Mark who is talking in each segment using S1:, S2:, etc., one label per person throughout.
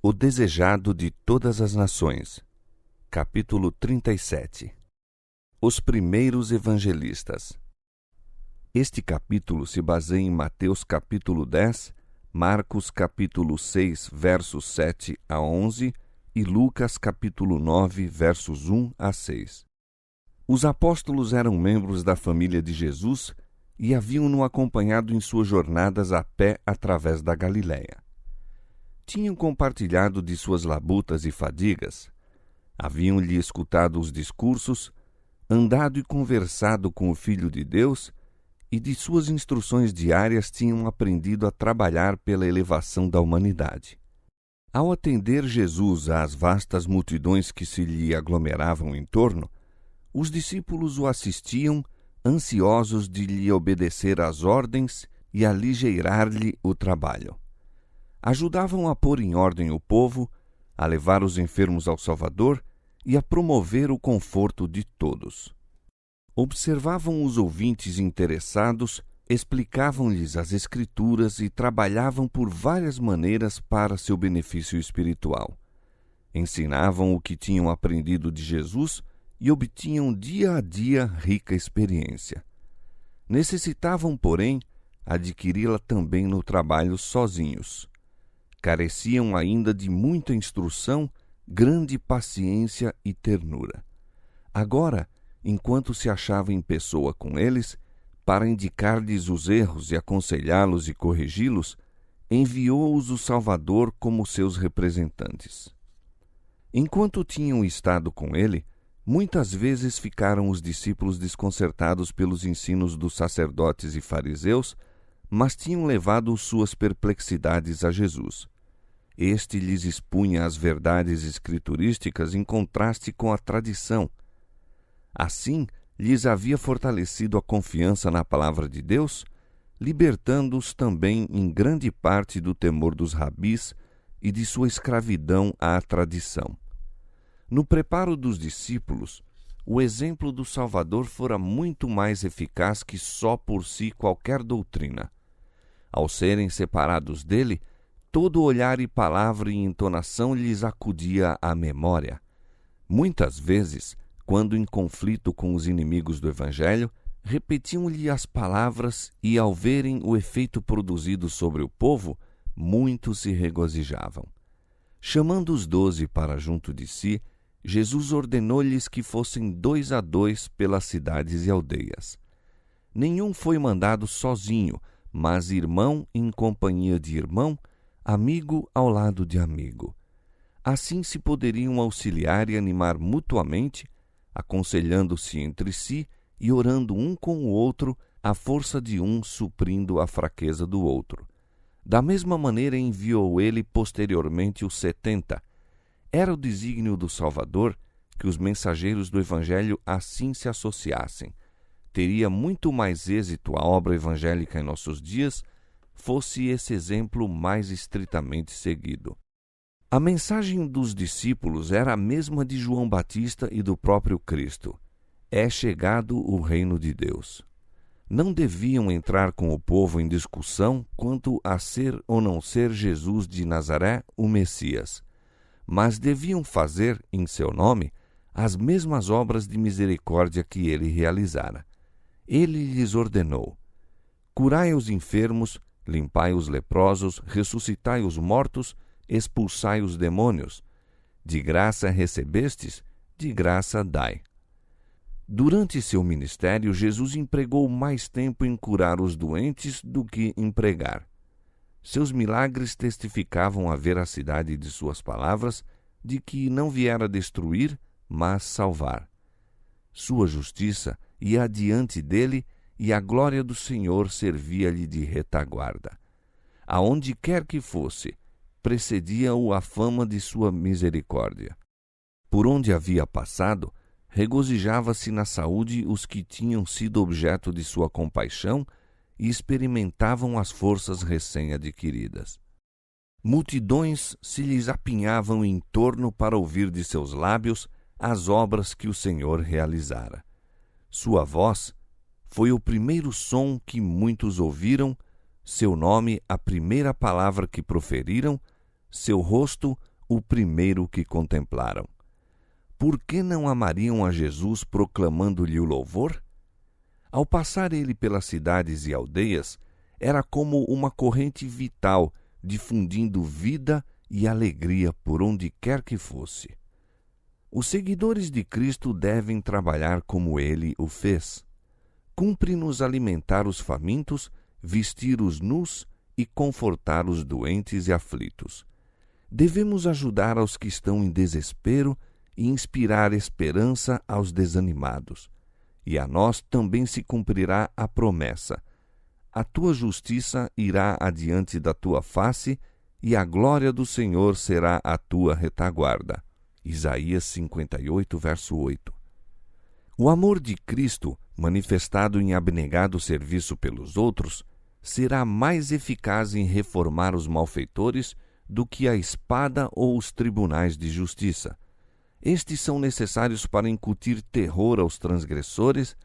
S1: O desejado de todas as nações. Capítulo 37. Os primeiros evangelistas. Este capítulo se baseia em Mateus capítulo 10, Marcos capítulo 6, versos 7 a 11 e Lucas capítulo 9, versos 1 a 6. Os apóstolos eram membros da família de Jesus e haviam-no acompanhado em suas jornadas a pé através da Galiléia. Tinham compartilhado de suas labutas e fadigas, haviam-lhe escutado os discursos, andado e conversado com o Filho de Deus, e de suas instruções diárias tinham aprendido a trabalhar pela elevação da humanidade. Ao atender Jesus às vastas multidões que se lhe aglomeravam em torno, os discípulos o assistiam, ansiosos de lhe obedecer às ordens e aligeirar-lhe o trabalho. Ajudavam a pôr em ordem o povo, a levar os enfermos ao Salvador e a promover o conforto de todos. Observavam os ouvintes interessados, explicavam-lhes as Escrituras e trabalhavam por várias maneiras para seu benefício espiritual. Ensinavam o que tinham aprendido de Jesus e obtinham dia a dia rica experiência. Necessitavam, porém, adquiri-la também no trabalho sozinhos. Careciam ainda de muita instrução, grande paciência e ternura. Agora, enquanto se achava em pessoa com eles, para indicar-lhes os erros e aconselhá-los e corrigi-los, enviou-os o Salvador como seus representantes. Enquanto tinham estado com ele, muitas vezes ficaram os discípulos desconcertados pelos ensinos dos sacerdotes e fariseus, mas tinham levado suas perplexidades a Jesus. Este lhes expunha as verdades escriturísticas em contraste com a tradição. Assim, lhes havia fortalecido a confiança na palavra de Deus, libertando-os também em grande parte do temor dos rabis e de sua escravidão à tradição. No preparo dos discípulos, o exemplo do Salvador fora muito mais eficaz que só por si qualquer doutrina. Ao serem separados dele, todo olhar e palavra e entonação lhes acudia à memória. Muitas vezes, quando em conflito com os inimigos do Evangelho, repetiam-lhe as palavras e, ao verem o efeito produzido sobre o povo, muitos se regozijavam. Chamando os 12 para junto de si, Jesus ordenou-lhes que fossem 2 a 2 pelas cidades e aldeias. Nenhum foi mandado sozinho, mas irmão em companhia de irmão, amigo ao lado de amigo. Assim se poderiam auxiliar e animar mutuamente, aconselhando-se entre si e orando um com o outro, a força de um suprindo a fraqueza do outro. Da mesma maneira enviou ele posteriormente os 70. Era o desígnio do Salvador que os mensageiros do Evangelho assim se associassem. Teria muito mais êxito a obra evangélica em nossos dias, fosse esse exemplo mais estritamente seguido. A mensagem dos discípulos era a mesma de João Batista e do próprio Cristo. É chegado o reino de Deus. Não deviam entrar com o povo em discussão quanto a ser ou não ser Jesus de Nazaré o Messias, mas deviam fazer, em seu nome, as mesmas obras de misericórdia que ele realizara. Ele lhes ordenou: curai os enfermos, limpai os leprosos, ressuscitai os mortos, expulsai os demônios. De graça recebestes, de graça dai. Durante seu ministério, Jesus empregou mais tempo em curar os doentes do que em pregar. Seus milagres testificavam a veracidade de suas palavras, de que não viera destruir, mas salvar. Sua justiça ia adiante dele e a glória do Senhor servia-lhe de retaguarda. Aonde quer que fosse, precedia-o a fama de sua misericórdia. Por onde havia passado, regozijava-se na saúde os que tinham sido objeto de sua compaixão e experimentavam as forças recém-adquiridas. Multidões se lhes apinhavam em torno para ouvir de seus lábios as obras que o Senhor realizara. Sua voz foi o primeiro som que muitos ouviram, seu nome a primeira palavra que proferiram, seu rosto o primeiro que contemplaram. Por que não amariam a Jesus proclamando-lhe o louvor? Ao passar ele pelas cidades e aldeias, era como uma corrente vital, difundindo vida e alegria por onde quer que fosse. Os seguidores de Cristo devem trabalhar como ele o fez. Cumpre-nos alimentar os famintos, vestir os nus e confortar os doentes e aflitos. Devemos ajudar aos que estão em desespero e inspirar esperança aos desanimados. E a nós também se cumprirá a promessa: a tua justiça irá adiante da tua face e a glória do Senhor será a tua retaguarda. Isaías 58, verso 8. O amor de Cristo, manifestado em abnegado serviço pelos outros, será mais eficaz em reformar os malfeitores do que a espada ou os tribunais de justiça. Estes são necessários para incutir terror aos transgressores,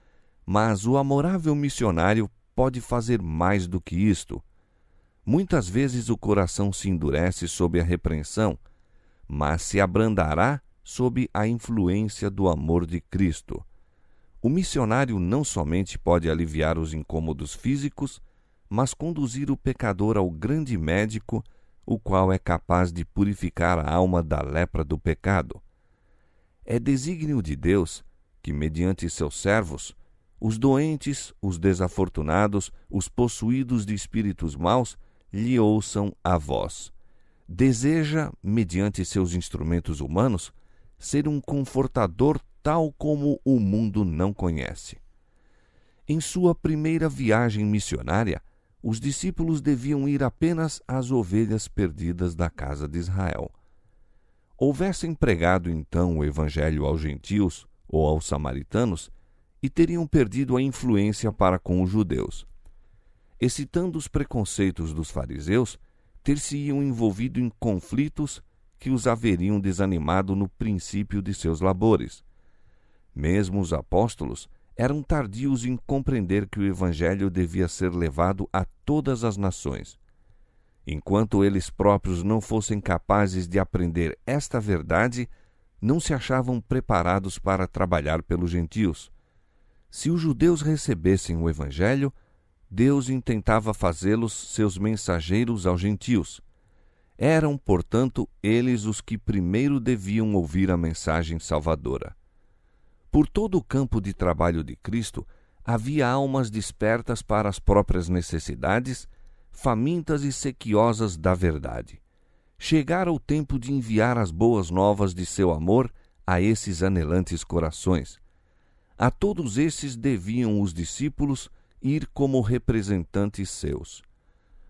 S1: mas o amorável missionário pode fazer mais do que isto. Muitas vezes o coração se endurece sob a repreensão, mas se abrandará sob a influência do amor de Cristo. O missionário não somente pode aliviar os incômodos físicos, mas conduzir o pecador ao grande médico, o qual é capaz de purificar a alma da lepra do pecado. É desígnio de Deus que, mediante seus servos, os doentes, os desafortunados, os possuídos de espíritos maus, lhe ouçam a voz. Deseja, mediante seus instrumentos humanos, ser um confortador tal como o mundo não conhece. Em sua primeira viagem missionária, os discípulos deviam ir apenas às ovelhas perdidas da casa de Israel. Houvessem pregado então o evangelho aos gentios ou aos samaritanos, e teriam perdido a influência para com os judeus. Excitando os preconceitos dos fariseus, ter-se-iam envolvido em conflitos que os haveriam desanimado no princípio de seus labores. Mesmo os apóstolos eram tardios em compreender que o evangelho devia ser levado a todas as nações. Enquanto eles próprios não fossem capazes de aprender esta verdade, não se achavam preparados para trabalhar pelos gentios. Se os judeus recebessem o evangelho, Deus intentava fazê-los seus mensageiros aos gentios. Eram, portanto, eles os que primeiro deviam ouvir a mensagem salvadora. Por todo o campo de trabalho de Cristo, havia almas despertas para as próprias necessidades, famintas e sequiosas da verdade. Chegara o tempo de enviar as boas novas de seu amor a esses anelantes corações. A todos esses deviam os discípulos ir como representantes seus.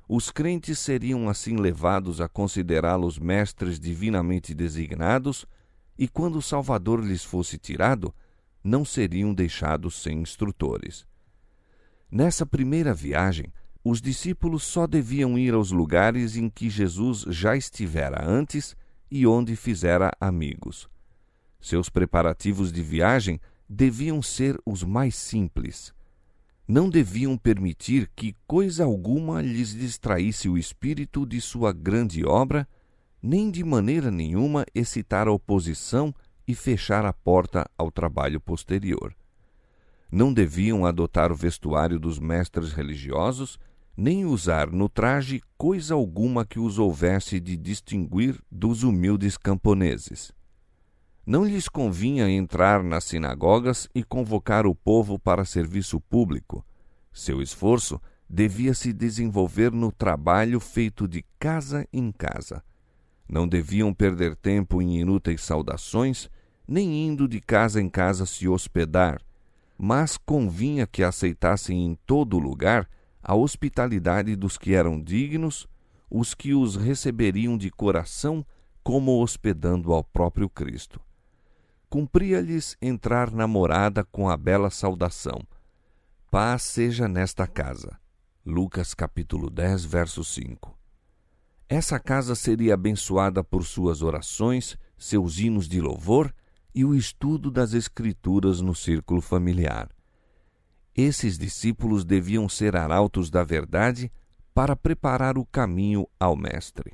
S1: Os crentes seriam assim levados a considerá-los mestres divinamente designados, e quando o Salvador lhes fosse tirado, não seriam deixados sem instrutores. Nessa primeira viagem, os discípulos só deviam ir aos lugares em que Jesus já estivera antes e onde fizera amigos. Seus preparativos de viagem deviam ser os mais simples. Não deviam permitir que coisa alguma lhes distraísse o espírito de sua grande obra, nem de maneira nenhuma excitar a oposição e fechar a porta ao trabalho posterior. Não deviam adotar o vestuário dos mestres religiosos, nem usar no traje coisa alguma que os houvesse de distinguir dos humildes camponeses. Não lhes convinha entrar nas sinagogas e convocar o povo para serviço público. Seu esforço devia se desenvolver no trabalho feito de casa em casa. Não deviam perder tempo em inúteis saudações, nem indo de casa em casa se hospedar, mas convinha que aceitassem em todo lugar a hospitalidade dos que eram dignos, os que os receberiam de coração como hospedando ao próprio Cristo. Cumpria-lhes entrar na morada com a bela saudação: paz seja nesta casa. Lucas capítulo 10, verso 5. Essa casa seria abençoada por suas orações, seus hinos de louvor e o estudo das Escrituras no círculo familiar. Esses discípulos deviam ser arautos da verdade para preparar o caminho ao Mestre.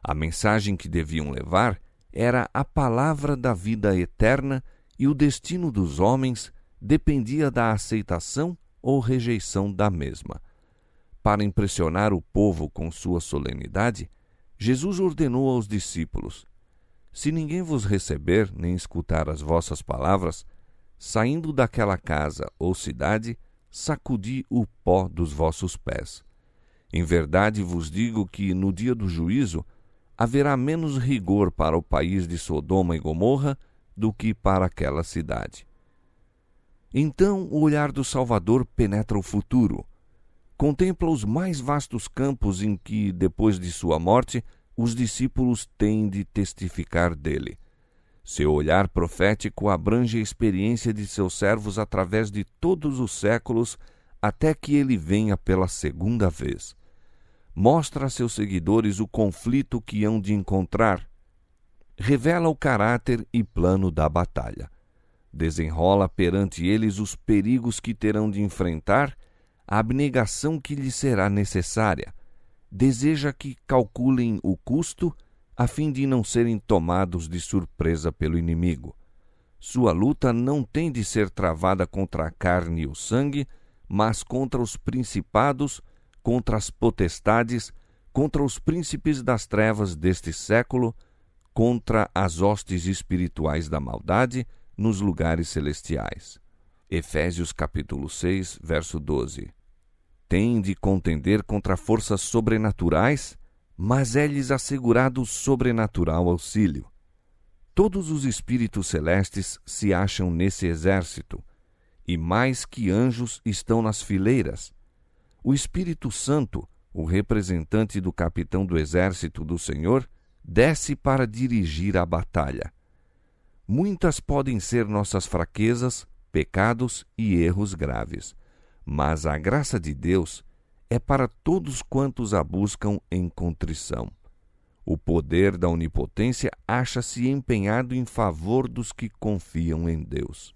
S1: A mensagem que deviam levar era a palavra da vida eterna e o destino dos homens dependia da aceitação ou rejeição da mesma. Para impressionar o povo com sua solenidade, Jesus ordenou aos discípulos: se ninguém vos receber nem escutar as vossas palavras, saindo daquela casa ou cidade, sacudi o pó dos vossos pés. Em verdade vos digo que, no dia do juízo, haverá menos rigor para o país de Sodoma e Gomorra do que para aquela cidade. Então o olhar do Salvador penetra o futuro. Contempla os mais vastos campos em que, depois de sua morte, os discípulos têm de testificar dele. Seu olhar profético abrange a experiência de seus servos através de todos os séculos até que ele venha pela segunda vez. Mostra a seus seguidores o conflito que hão de encontrar. Revela o caráter e plano da batalha. Desenrola perante eles os perigos que terão de enfrentar, a abnegação que lhes será necessária. Deseja que calculem o custo, a fim de não serem tomados de surpresa pelo inimigo. Sua luta não tem de ser travada contra a carne e o sangue, mas contra os principados, contra as potestades, contra os príncipes das trevas deste século, contra as hostes espirituais da maldade nos lugares celestiais. Efésios capítulo 6, verso 12. Têm de contender contra forças sobrenaturais, mas é-lhes assegurado sobrenatural auxílio. Todos os espíritos celestes se acham nesse exército, e mais que anjos estão nas fileiras. O Espírito Santo, o representante do capitão do exército do Senhor, desce para dirigir a batalha. Muitas podem ser nossas fraquezas, pecados e erros graves, mas a graça de Deus é para todos quantos a buscam em contrição. O poder da onipotência acha-se empenhado em favor dos que confiam em Deus.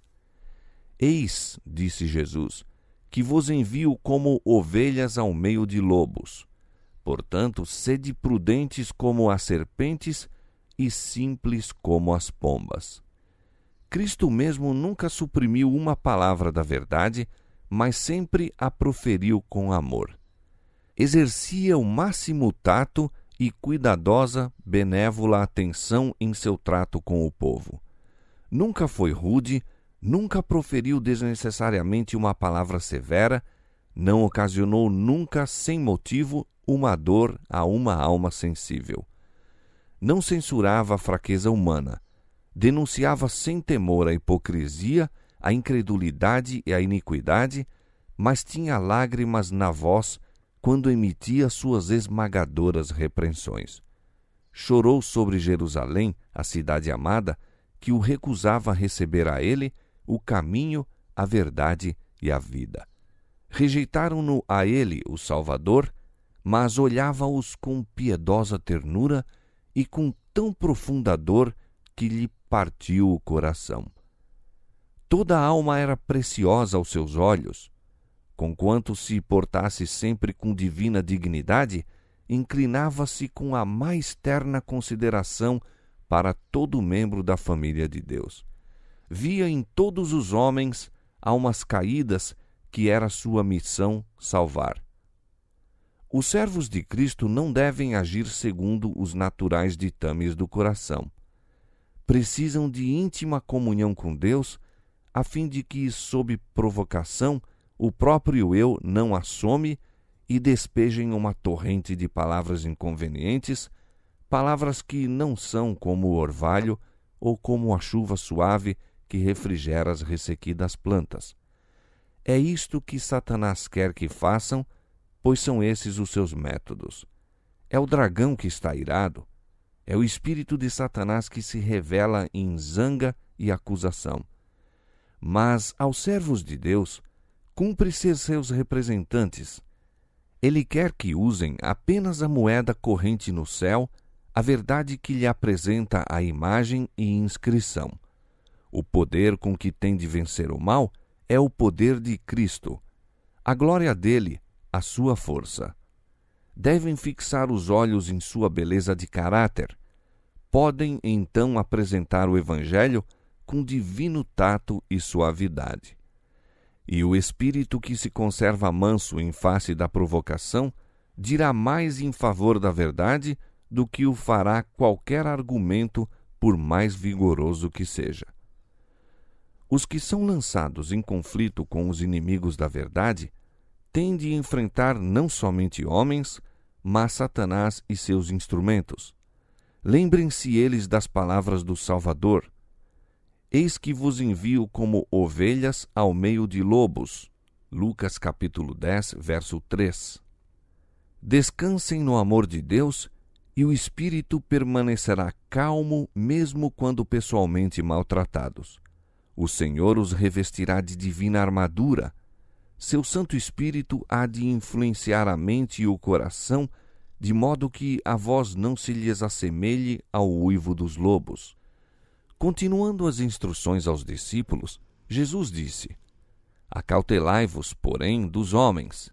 S1: Eis, disse Jesus, que vos envio como ovelhas ao meio de lobos. Portanto, sede prudentes como as serpentes e simples como as pombas. Cristo mesmo nunca suprimiu uma palavra da verdade, mas sempre a proferiu com amor. Exercia o máximo tato e cuidadosa, benévola atenção em seu trato com o povo. Nunca foi rude, nunca proferiu desnecessariamente uma palavra severa, não ocasionou nunca, sem motivo, uma dor a uma alma sensível. Não censurava a fraqueza humana, denunciava sem temor a hipocrisia, a incredulidade e a iniquidade, mas tinha lágrimas na voz quando emitia suas esmagadoras repreensões. Chorou sobre Jerusalém, a cidade amada, que o recusava receber a ele o caminho, a verdade e a vida. Rejeitaram-no a ele, o Salvador, mas olhava-os com piedosa ternura e com tão profunda dor que lhe partiu o coração. Toda a alma era preciosa aos seus olhos. Conquanto se portasse sempre com divina dignidade, inclinava-se com a mais terna consideração para todo membro da família de Deus. Via em todos os homens almas caídas que era sua missão salvar. Os servos de Cristo não devem agir segundo os naturais ditames do coração. Precisam de íntima comunhão com Deus, a fim de que, sob provocação, o próprio eu não assome e despejem uma torrente de palavras inconvenientes, palavras que não são como o orvalho ou como a chuva suave que refrigera as ressequidas plantas. É isto que Satanás quer que façam, pois são esses os seus métodos. É o dragão que está irado, é o espírito de Satanás que se revela em zanga e acusação. Mas aos servos de Deus, cumpre ser seus representantes. Ele quer que usem apenas a moeda corrente no céu, a verdade que lhe apresenta a imagem e inscrição. O poder com que tem de vencer o mal é o poder de Cristo. A glória dele, a sua força. devem fixar os olhos em sua beleza de caráter. Podem, então, apresentar o Evangelho com divino tato e suavidade. E o espírito que se conserva manso em face da provocação dirá mais em favor da verdade do que o fará qualquer argumento, por mais vigoroso que seja. Os que são lançados em conflito com os inimigos da verdade têm de enfrentar não somente homens, mas Satanás e seus instrumentos. Lembrem-se eles das palavras do Salvador: Eis que vos envio como ovelhas ao meio de lobos. Lucas capítulo 10, verso 3. Descansem no amor de Deus e o espírito permanecerá calmo mesmo quando pessoalmente maltratados. O Senhor os revestirá de divina armadura. Seu Santo Espírito há de influenciar a mente e o coração, de modo que a voz não se lhes assemelhe ao uivo dos lobos. Continuando as instruções aos discípulos, Jesus disse: Acautelai-vos, porém, dos homens.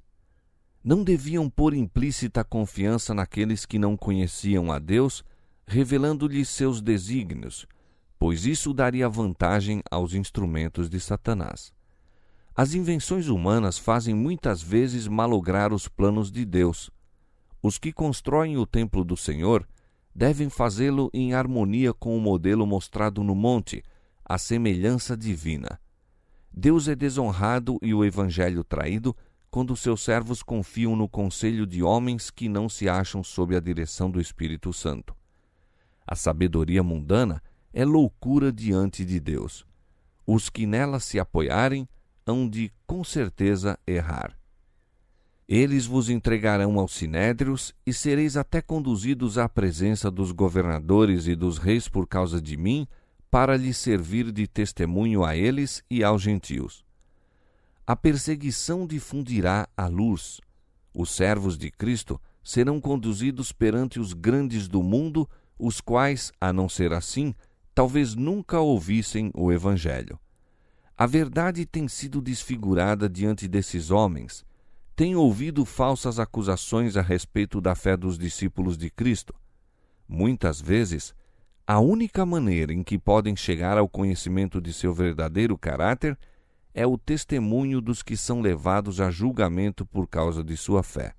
S1: Não deviam pôr implícita confiança naqueles que não conheciam a Deus, revelando-lhes seus desígnios, pois isso daria vantagem aos instrumentos de Satanás. As invenções humanas fazem muitas vezes malograr os planos de Deus. Os que constroem o templo do Senhor devem fazê-lo em harmonia com o modelo mostrado no monte, a semelhança divina. Deus é desonrado e o Evangelho traído quando seus servos confiam no conselho de homens que não se acham sob a direção do Espírito Santo. A sabedoria mundana é loucura diante de Deus. Os que nela se apoiarem hão de, com certeza, errar. Eles vos entregarão aos sinédrios e sereis até conduzidos à presença dos governadores e dos reis por causa de mim, para lhes servir de testemunho a eles e aos gentios. A perseguição difundirá a luz. Os servos de Cristo serão conduzidos perante os grandes do mundo, os quais, a não ser assim, talvez nunca ouvissem o Evangelho. A verdade tem sido desfigurada diante desses homens. Têm ouvido falsas acusações a respeito da fé dos discípulos de Cristo. Muitas vezes, a única maneira em que podem chegar ao conhecimento de seu verdadeiro caráter é o testemunho dos que são levados a julgamento por causa de sua fé.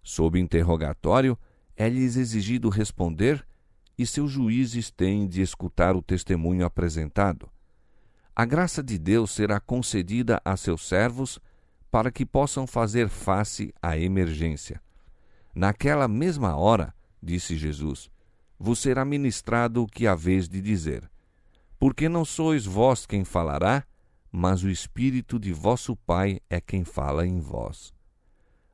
S1: Sob interrogatório, é-lhes exigido responder e seus juízes têm de escutar o testemunho apresentado. A graça de Deus será concedida a seus servos para que possam fazer face à emergência. Naquela mesma hora, disse Jesus, vos será ministrado o que haveis de dizer. Porque não sois vós quem falará, mas o Espírito de vosso Pai é quem fala em vós.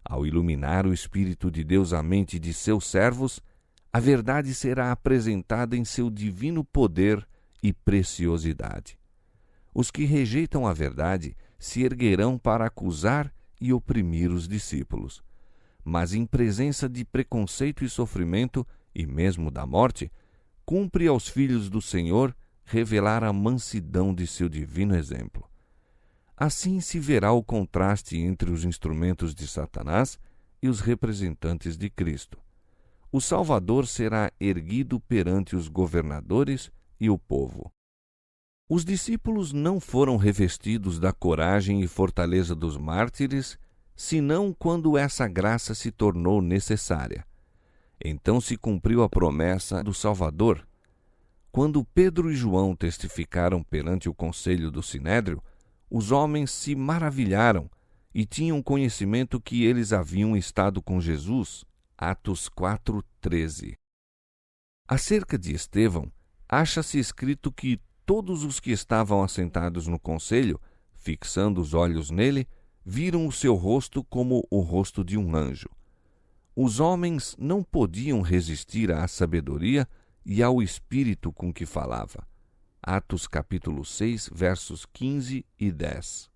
S1: Ao iluminar o Espírito de Deus a mente de seus servos, a verdade será apresentada em seu divino poder e preciosidade. Os que rejeitam a verdade se erguerão para acusar e oprimir os discípulos. Mas em presença de preconceito e sofrimento, e mesmo da morte, cumpre aos filhos do Senhor revelar a mansidão de seu divino exemplo. Assim se verá o contraste entre os instrumentos de Satanás e os representantes de Cristo. O Salvador será erguido perante os governadores e o povo. Os discípulos não foram revestidos da coragem e fortaleza dos mártires, senão quando essa graça se tornou necessária. Então se cumpriu a promessa do Salvador. Quando Pedro e João testificaram perante o conselho do Sinédrio, os homens se maravilharam e tinham conhecimento que eles haviam estado com Jesus. Atos 4:13. Acerca de Estevão, acha-se escrito que todos os que estavam assentados no conselho, fixando os olhos nele, viram o seu rosto como o rosto de um anjo. Os homens não podiam resistir à sabedoria e ao espírito com que falava. Atos capítulo 6, versos 15 e 10.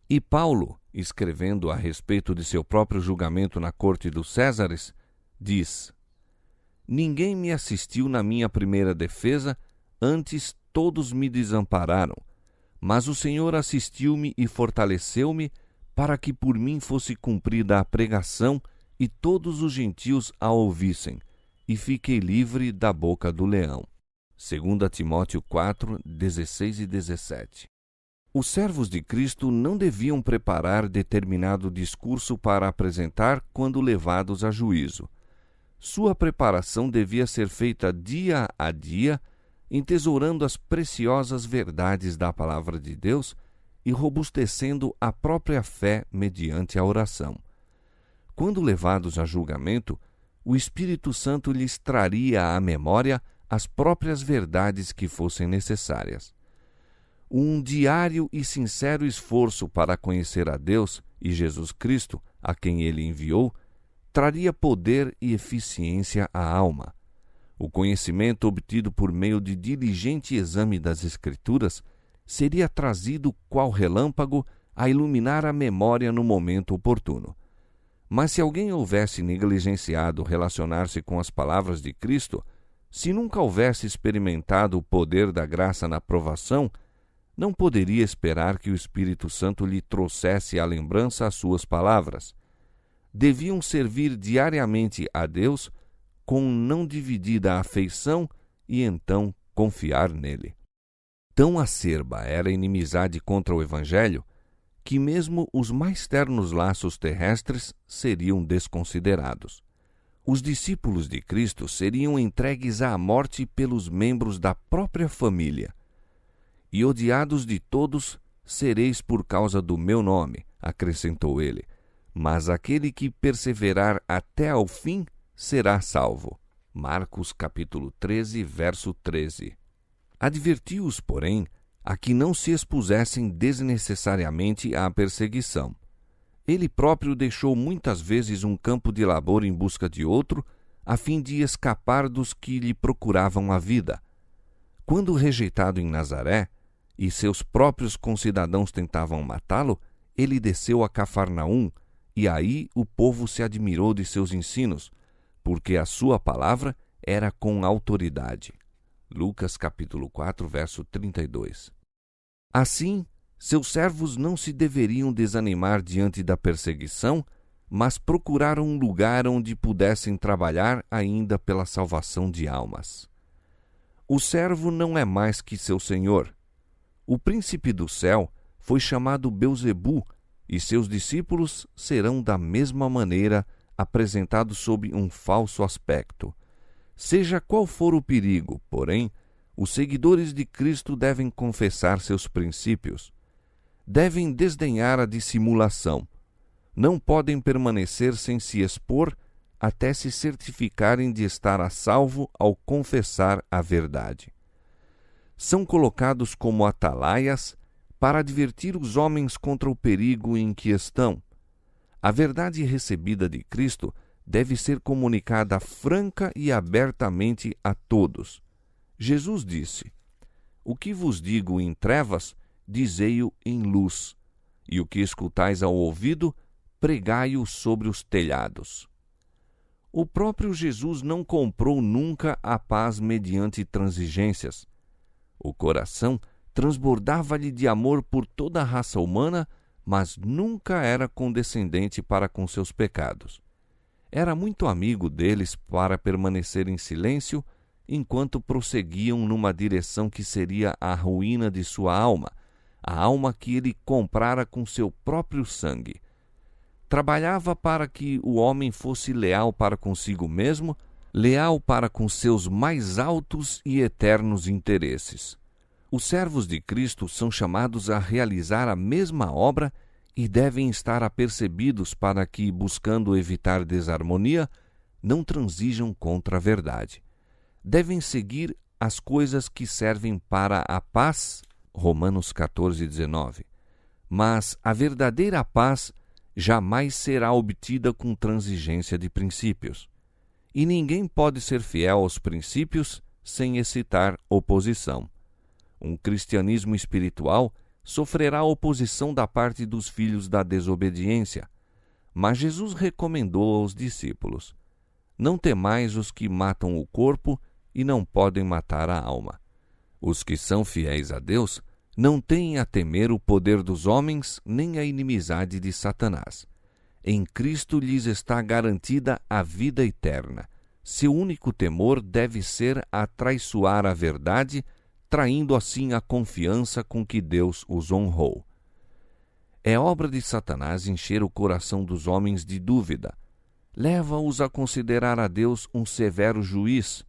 S1: E Paulo, escrevendo a respeito de seu próprio julgamento na corte dos Césares, diz: Ninguém me assistiu na minha primeira defesa, antes todos me desampararam, mas o Senhor assistiu-me e fortaleceu-me para que por mim fosse cumprida a pregação e todos os gentios a ouvissem, e fiquei livre da boca do leão. 2 Timóteo 4, 16 e 17. Os servos de Cristo não deviam preparar determinado discurso para apresentar quando levados a juízo. Sua preparação devia ser feita dia a dia, entesourando as preciosas verdades da palavra de Deus e robustecendo a própria fé mediante a oração. Quando levados a julgamento, o Espírito Santo lhes traria à memória as próprias verdades que fossem necessárias. Um diário e sincero esforço para conhecer a Deus e Jesus Cristo, a quem ele enviou, traria poder e eficiência à alma. O conhecimento obtido por meio de diligente exame das Escrituras seria trazido qual relâmpago a iluminar a memória no momento oportuno. Mas se alguém houvesse negligenciado relacionar-se com as palavras de Cristo, se nunca houvesse experimentado o poder da graça na provação, não poderia esperar que o Espírito Santo lhe trouxesse à lembrança as suas palavras. Deviam servir diariamente a Deus com não dividida afeição e então confiar nele. Tão acerba era a inimizade contra o Evangelho que mesmo os mais ternos laços terrestres seriam desconsiderados. Os discípulos de Cristo seriam entregues à morte pelos membros da própria família. E odiados de todos sereis por causa do meu nome, acrescentou ele, mas aquele que perseverar até ao fim será salvo. Marcos capítulo 13, verso 13. Advertiu-os, porém, a que não se expusessem desnecessariamente à perseguição. Ele próprio deixou muitas vezes um campo de labor em busca de outro, a fim de escapar dos que lhe procuravam a vida. Quando rejeitado em Nazaré, e seus próprios concidadãos tentavam matá-lo, ele desceu a Cafarnaum, e aí o povo se admirou de seus ensinos, porque a sua palavra era com autoridade. Lucas capítulo 4, verso 32. Assim, seus servos não se deveriam desanimar diante da perseguição, mas procurar um lugar onde pudessem trabalhar ainda pela salvação de almas. O servo não é mais que seu senhor. O príncipe do céu foi chamado Belzebu, e seus discípulos serão da mesma maneira apresentados sob um falso aspecto. Seja qual for o perigo, porém, os seguidores de Cristo devem confessar seus princípios. Devem desdenhar a dissimulação. Não podem permanecer sem se expor até se certificarem de estar a salvo ao confessar a verdade. São colocados como atalaias para advertir os homens contra o perigo em que estão. A verdade recebida de Cristo deve ser comunicada franca e abertamente a todos. Jesus disse: "O que vos digo em trevas, dizei-o em luz, e o que escutais ao ouvido, pregai-o sobre os telhados." O próprio Jesus não comprou nunca a paz mediante transigências. O coração transbordava-lhe de amor por toda a raça humana, mas nunca era condescendente para com seus pecados. Era muito amigo deles para permanecer em silêncio enquanto prosseguiam numa direção que seria a ruína de sua alma, a alma que ele comprara com seu próprio sangue. Trabalhava para que o homem fosse leal para consigo mesmo, leal para com seus mais altos e eternos interesses. Os servos de Cristo são chamados a realizar a mesma obra e devem estar apercebidos para que, buscando evitar desarmonia, não transigam contra a verdade. Devem seguir as coisas que servem para a paz, Romanos 14, 19. Mas a verdadeira paz jamais será obtida com transigência de princípios. E ninguém pode ser fiel aos princípios sem excitar oposição. Um cristianismo espiritual sofrerá oposição da parte dos filhos da desobediência. Mas Jesus recomendou aos discípulos: "Não temais os que matam o corpo e não podem matar a alma." Os que são fiéis a Deus não têm a temer o poder dos homens nem a inimizade de Satanás. Em Cristo lhes está garantida a vida eterna. Seu único temor deve ser atraiçoar a verdade, traindo assim a confiança com que Deus os honrou. É obra de Satanás encher o coração dos homens de dúvida. Leva-os a considerar a Deus um severo juiz,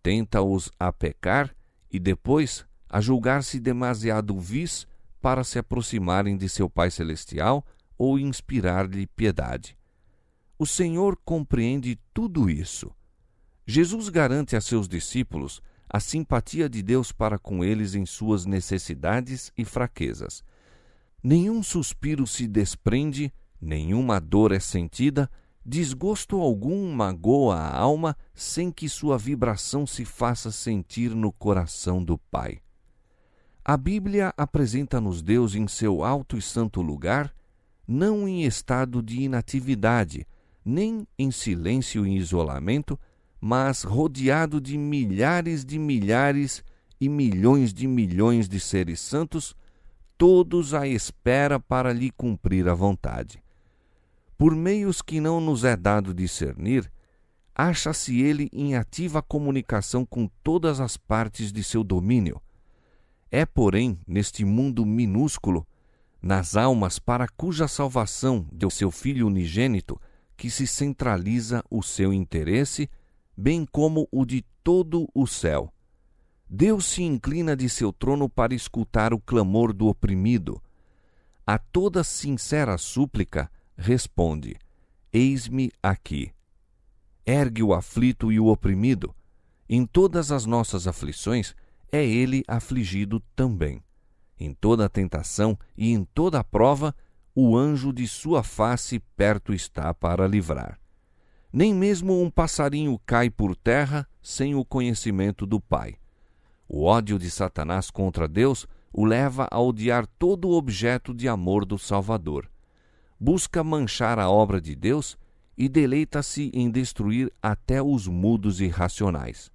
S1: tenta-os a pecar e depois a julgar-se demasiado vis para se aproximarem de seu Pai Celestial ou inspirar-lhe piedade. O Senhor compreende tudo isso. Jesus garante a seus discípulos a simpatia de Deus para com eles em suas necessidades e fraquezas. Nenhum suspiro se desprende, nenhuma dor é sentida, desgosto algum magoa a alma sem que sua vibração se faça sentir no coração do Pai. A Bíblia apresenta-nos Deus em seu alto e santo lugar, não em estado de inatividade, nem em silêncio e isolamento, mas rodeado de milhares e milhões de seres santos, todos à espera para lhe cumprir a vontade. Por meios que não nos é dado discernir, acha-se ele em ativa comunicação com todas as partes de seu domínio. É, porém, neste mundo minúsculo, nas almas para cuja salvação deu seu Filho unigênito, que se centraliza o seu interesse, bem como o de todo o céu. Deus se inclina de seu trono para escutar o clamor do oprimido. A toda sincera súplica, responde: eis-me aqui. Ergue o aflito e o oprimido. Em todas as nossas aflições, é ele afligido também. Em toda tentação e em toda prova, o anjo de sua face perto está para livrar. Nem mesmo um passarinho cai por terra sem o conhecimento do Pai. O ódio de Satanás contra Deus o leva a odiar todo objeto de amor do Salvador. Busca manchar a obra de Deus e deleita-se em destruir até os mudos irracionais.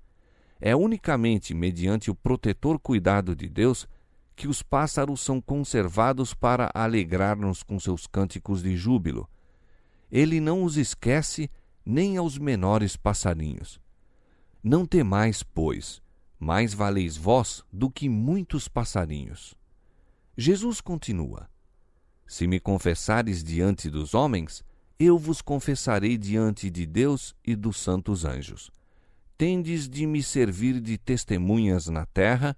S1: É unicamente mediante o protetor cuidado de Deus que os pássaros são conservados para alegrar-nos com seus cânticos de júbilo. Ele não os esquece nem aos menores passarinhos. Não temais, pois, mais valeis vós do que muitos passarinhos. Jesus continua: se me confessares diante dos homens, eu vos confessarei diante de Deus e dos santos anjos. Tendes de me servir de testemunhas na terra,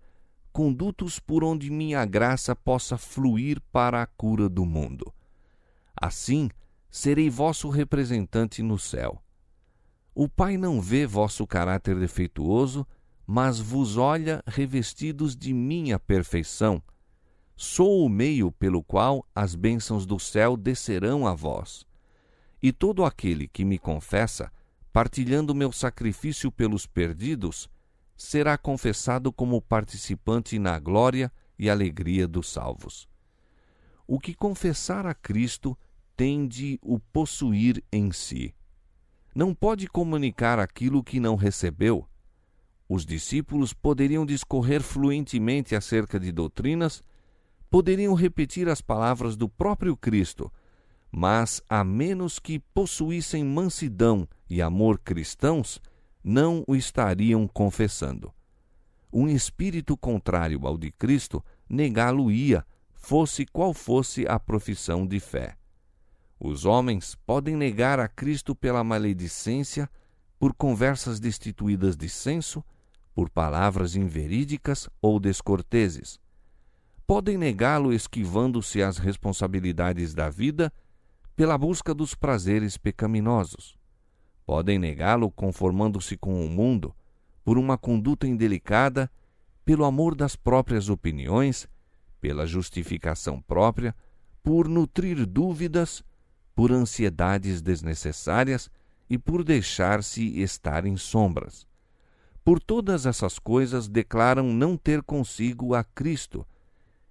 S1: condutos por onde minha graça possa fluir para a cura do mundo. Assim, serei vosso representante no céu. O Pai não vê vosso caráter defeituoso, mas vos olha revestidos de minha perfeição. Sou o meio pelo qual as bênçãos do céu descerão a vós. E todo aquele que me confessa, partilhando meu sacrifício pelos perdidos, será confessado como participante na glória e alegria dos salvos. O que confessar a Cristo tem de o possuir em si. Não pode comunicar aquilo que não recebeu. Os discípulos poderiam discorrer fluentemente acerca de doutrinas, poderiam repetir as palavras do próprio Cristo, mas, a menos que possuíssem mansidão e amor cristãos, não o estariam confessando. Um espírito contrário ao de Cristo negá-lo-ia, fosse qual fosse a profissão de fé. Os homens podem negar a Cristo pela maledicência, por conversas destituídas de senso, por palavras inverídicas ou descorteses. Podem negá-lo esquivando-se às responsabilidades da vida, pela busca dos prazeres pecaminosos. Podem negá-lo conformando-se com o mundo, por uma conduta indelicada, pelo amor das próprias opiniões, pela justificação própria, por nutrir dúvidas, por ansiedades desnecessárias e por deixar-se estar em sombras. Por todas essas coisas declaram não ter consigo a Cristo,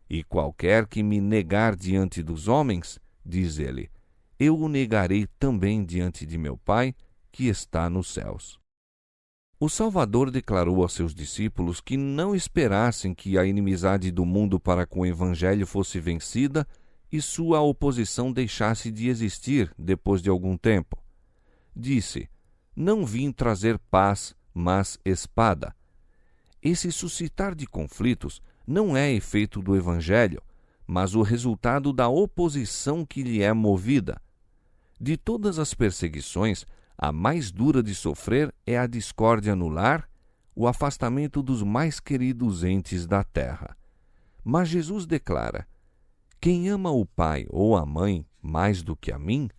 S1: e qualquer que me negar diante dos homens, diz ele, eu o negarei também diante de meu Pai, que está nos céus. O Salvador declarou aos seus discípulos que não esperassem que a inimizade do mundo para com o Evangelho fosse vencida e sua oposição deixasse de existir depois de algum tempo. Disse: não vim trazer paz, mas espada. Esse suscitar de conflitos não é efeito do Evangelho, mas o resultado da oposição que lhe é movida. De todas as perseguições, a mais dura de sofrer é a discórdia no lar, o afastamento dos mais queridos entes da terra. Mas Jesus declara: quem ama o pai ou a mãe mais do que a mim,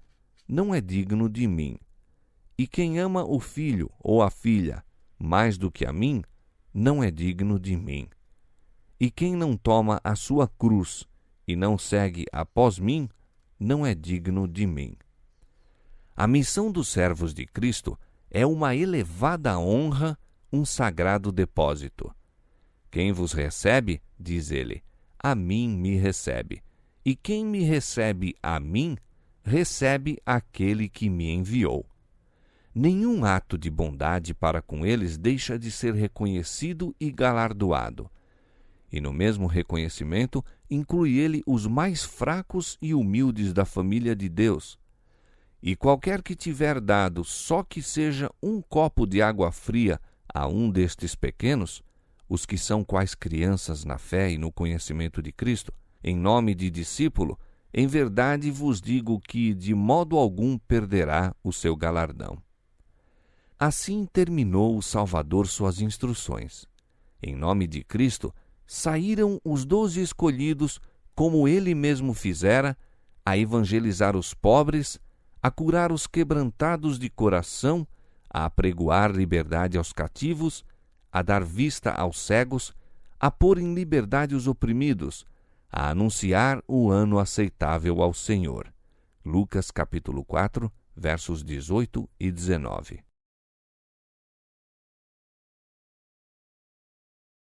S1: não é digno de mim. E quem ama o filho ou a filha mais do que a mim, não é digno de mim. E quem não toma a sua cruz e não segue após mim, não é digno de mim. A missão dos servos de Cristo é uma elevada honra, um sagrado depósito. Quem vos recebe, diz ele, a mim me recebe. E quem me recebe a mim, recebe aquele que me enviou. Nenhum ato de bondade para com eles deixa de ser reconhecido e galardoado. E no mesmo reconhecimento, inclui ele os mais fracos e humildes da família de Deus. E qualquer que tiver dado só que seja um copo de água fria a um destes pequenos, os que são quais crianças na fé e no conhecimento de Cristo, em nome de discípulo, em verdade vos digo que de modo algum perderá o seu galardão. Assim terminou o Salvador suas instruções. Em nome de Cristo, saíram os 12 escolhidos, como ele mesmo fizera, a evangelizar os pobres, a curar os quebrantados de coração, a apregoar liberdade aos cativos, a dar vista aos cegos, a pôr em liberdade os oprimidos, a anunciar o ano aceitável ao Senhor. Lucas capítulo 4, versos 18 e 19.